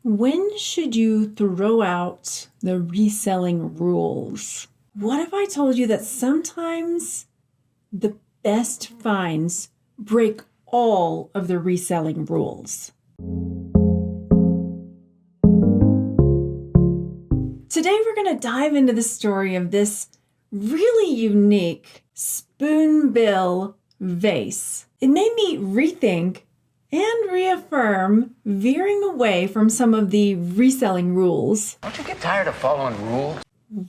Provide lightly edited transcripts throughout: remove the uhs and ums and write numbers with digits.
When should you throw out the reselling rules? What if I told you that sometimes the best finds break all of the reselling rules? Today we're going to dive into the story of this really unique spoonbill vase. It made me rethink and reaffirm veering away from some of the reselling rules. Don't you get tired of following rules?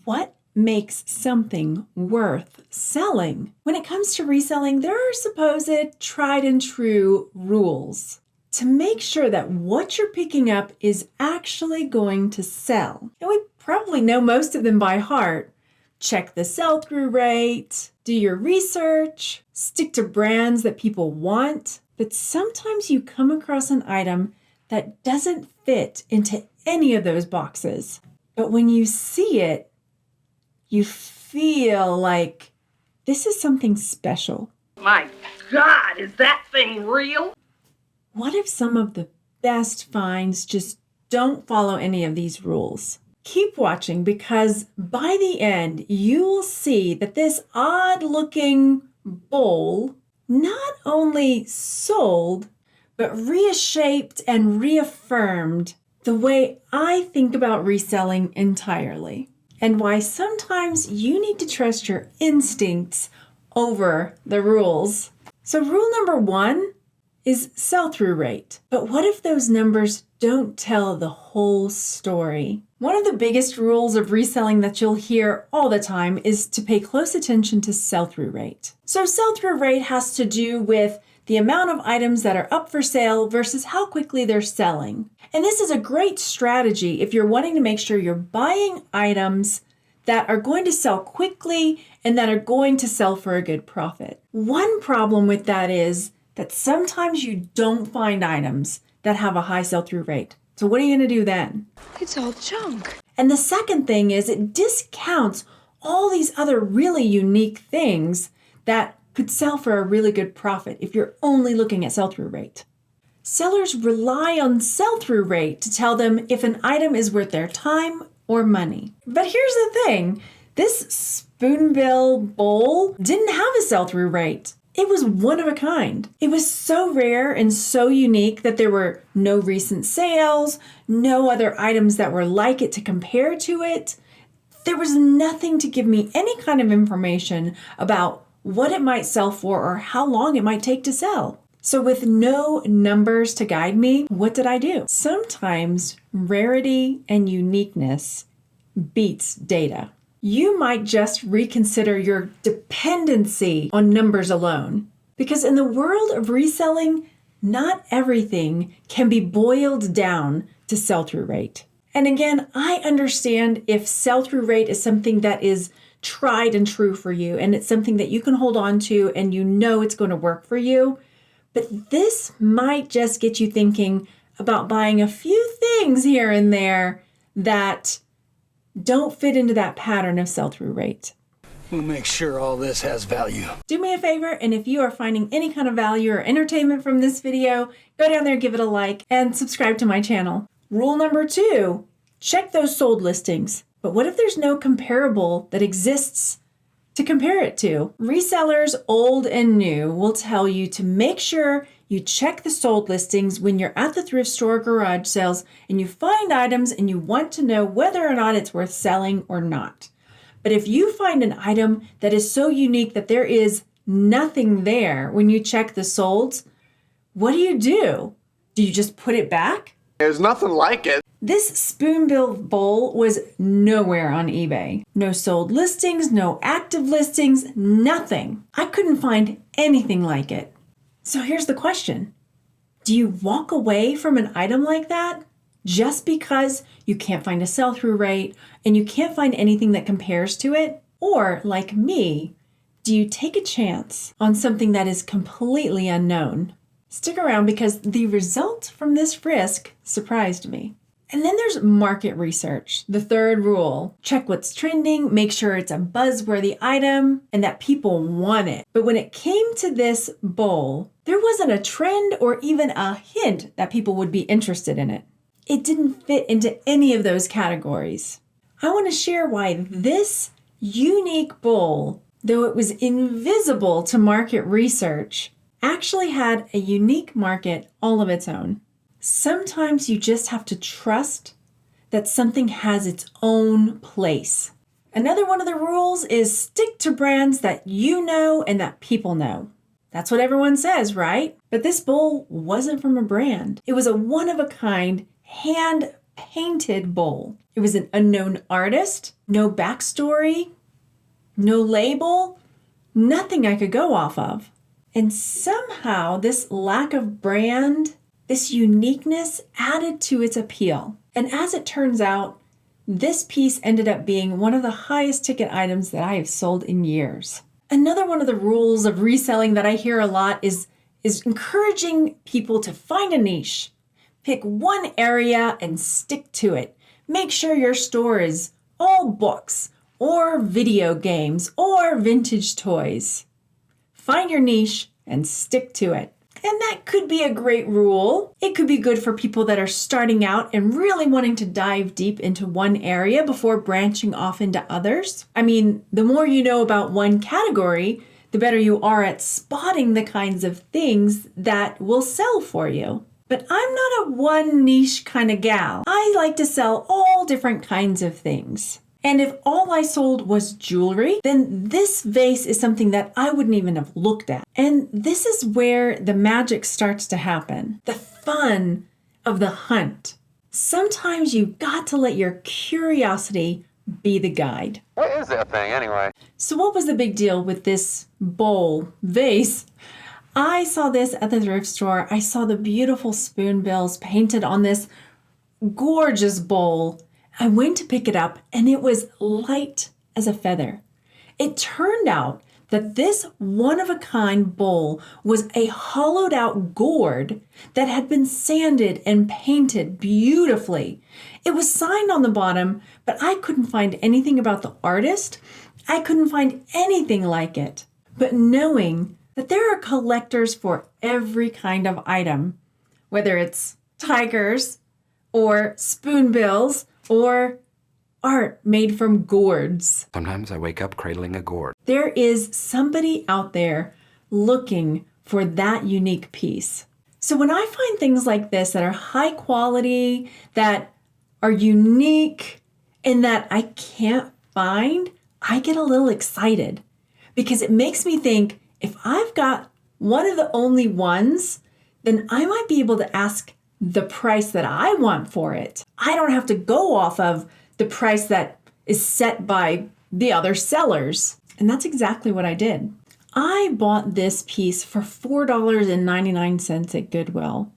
What makes something worth selling? When it comes to reselling, there are supposed tried and true rules to make sure that what you're picking up is actually going to sell. And we probably know most of them by heart. Check the sell-through rate, do your research, stick to brands that people want. But sometimes you come across an item that doesn't fit into any of those boxes. But when you see it, you feel like this is something special. My God, is that thing real? What if some of the best finds just don't follow any of these rules? Keep watching, because by the end, you will see that this odd-looking bowl not only sold, but reshaped and reaffirmed the way I think about reselling entirely, and why sometimes you need to trust your instincts over the rules. So rule number 1 is sell-through rate. But what if those numbers don't tell the whole story? One of the biggest rules of reselling that you'll hear all the time is to pay close attention to sell-through rate. So sell-through rate has to do with the amount of items that are up for sale versus how quickly they're selling. And this is a great strategy if you're wanting to make sure you're buying items that are going to sell quickly and that are going to sell for a good profit. One problem with that is that sometimes you don't find items that have a high sell-through rate. So what are you going to do then? It's all junk. And the second thing is it discounts all these other really unique things that could sell for a really good profit if you're only looking at sell-through rate. Sellers rely on sell-through rate to tell them if an item is worth their time or money. But here's the thing, this spoonbill bowl didn't have a sell-through rate. It was one of a kind. It was so rare and so unique that there were no recent sales, no other items that were like it to compare to it. There was nothing to give me any kind of information about what it might sell for or how long it might take to sell. So with no numbers to guide me, what did I do? Sometimes rarity and uniqueness beats data. You might just reconsider your dependency on numbers alone. Because in the world of reselling, not everything can be boiled down to sell-through rate. And again, I understand if sell-through rate is something that is tried and true for you, and it's something that you can hold on to and you know it's going to work for you. But this might just get you thinking about buying a few things here and there that don't fit into that pattern of sell-through rate. We'll make sure all this has value. Do me a favor, and if you are finding any kind of value or entertainment from this video, go down there, give it a like, and subscribe to my channel. Rule number 2, check those sold listings. But what if there's no comparable that exists to compare it to? Resellers, old and new, will tell you to make sure you check the sold listings when you're at the thrift store garage sales and you find items and you want to know whether or not it's worth selling or not. But if you find an item that is so unique that there is nothing there when you check the solds, what do? Do you just put it back? There's nothing like it. This spoonbill bowl was nowhere on eBay. No sold listings, no active listings, nothing. I couldn't find anything like it. So here's the question. Do you walk away from an item like that just because you can't find a sell-through rate and you can't find anything that compares to it? Or, like me, do you take a chance on something that is completely unknown? Stick around because the result from this risk surprised me. And then there's market research, the third rule. Check what's trending, make sure it's a buzzworthy item and that people want it. But when it came to this bowl, there wasn't a trend or even a hint that people would be interested in it. it didn't fit into any of those categories. I want to share why this unique bowl, though it was invisible to market research, actually had a unique market all of its own. Sometimes you just have to trust that something has its own place. Another one of the rules is stick to brands that you know and that people know. That's what everyone says, right? But this bowl wasn't from a brand. It was a one-of-a-kind, hand-painted bowl. It was an unknown artist, no backstory, no label, nothing I could go off of. And somehow this lack of brand, this uniqueness added to its appeal. And as it turns out, this piece ended up being one of the highest ticket items that I have sold in years. Another one of the rules of reselling that I hear a lot is encouraging people to find a niche. Pick one area and stick to it. Make sure your store is all books or video games or vintage toys. Find your niche and stick to it. And that could be a great rule. It could be good for people that are starting out and really wanting to dive deep into one area before branching off into others. I mean, the more you know about one category, the better you are at spotting the kinds of things that will sell for you. But I'm not a one niche kind of gal. I like to sell all different kinds of things. And if all I sold was jewelry, then this vase is something that I wouldn't even have looked at. And this is where the magic starts to happen. The fun of the hunt. Sometimes you've got to let your curiosity be the guide. What is that thing anyway? So what was the big deal with this bowl vase? I saw this at the thrift store. I saw the beautiful spoonbills painted on this gorgeous bowl. I went to pick it up and it was light as a feather. It turned out that this one-of-a-kind bowl was a hollowed out gourd that had been sanded and painted beautifully. It was signed on the bottom, but I couldn't find anything about the artist. I couldn't find anything like it. But knowing that there are collectors for every kind of item, whether it's tigers or spoonbills or art made from gourds. Sometimes I wake up cradling a gourd. There is somebody out there looking for that unique piece. So when I find things like this that are high quality, that are unique, and that I can't find, I get a little excited because it makes me think if I've got one of the only ones, then I might be able to ask the price that I want for it. I don't have to go off of the price that is set by the other sellers. And that's exactly what I did. I bought this piece for $4.99 at Goodwill,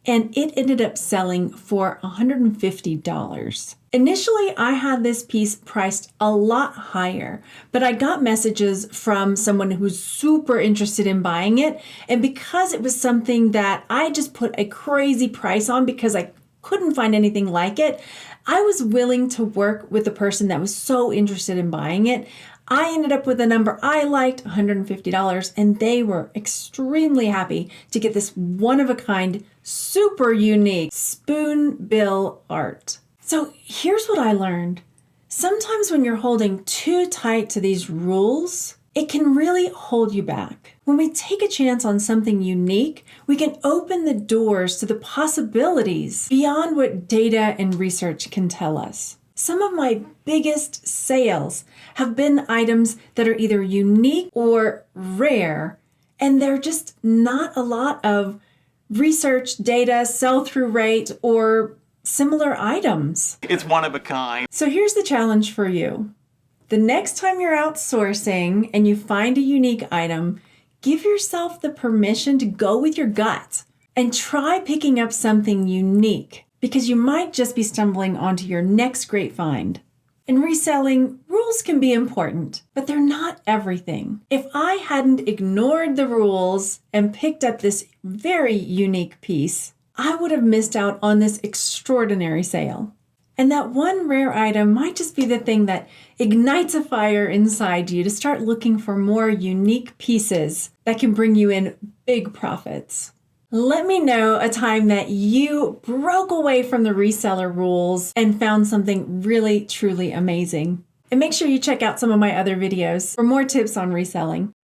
and it ended up selling for $150. Initially, I had this piece priced a lot higher, but I got messages from someone who's super interested in buying it. And because it was something that I just put a crazy price on because I couldn't find anything like it, I was willing to work with the person that was so interested in buying it. I ended up with a number I liked, $150, and they were extremely happy to get this one-of-a-kind, super unique spoonbill art. So here's what I learned. Sometimes when you're holding too tight to these rules, it can really hold you back. When we take a chance on something unique, we can open the doors to the possibilities beyond what data and research can tell us. Some of my biggest sales have been items that are either unique or rare, and they're just not a lot of research data, sell-through rate, or similar items. It's one of a kind. So here's the challenge for you. The next time you're outsourcing and you find a unique item, give yourself the permission to go with your gut and try picking up something unique, because you might just be stumbling onto your next great find. In reselling, rules can be important, but they're not everything. If I hadn't ignored the rules and picked up this very unique piece, I would have missed out on this extraordinary sale. And that one rare item might just be the thing that ignites a fire inside you to start looking for more unique pieces that can bring you in big profits. Let me know a time that you broke away from the reseller rules and found something really, truly amazing. And make sure you check out some of my other videos for more tips on reselling.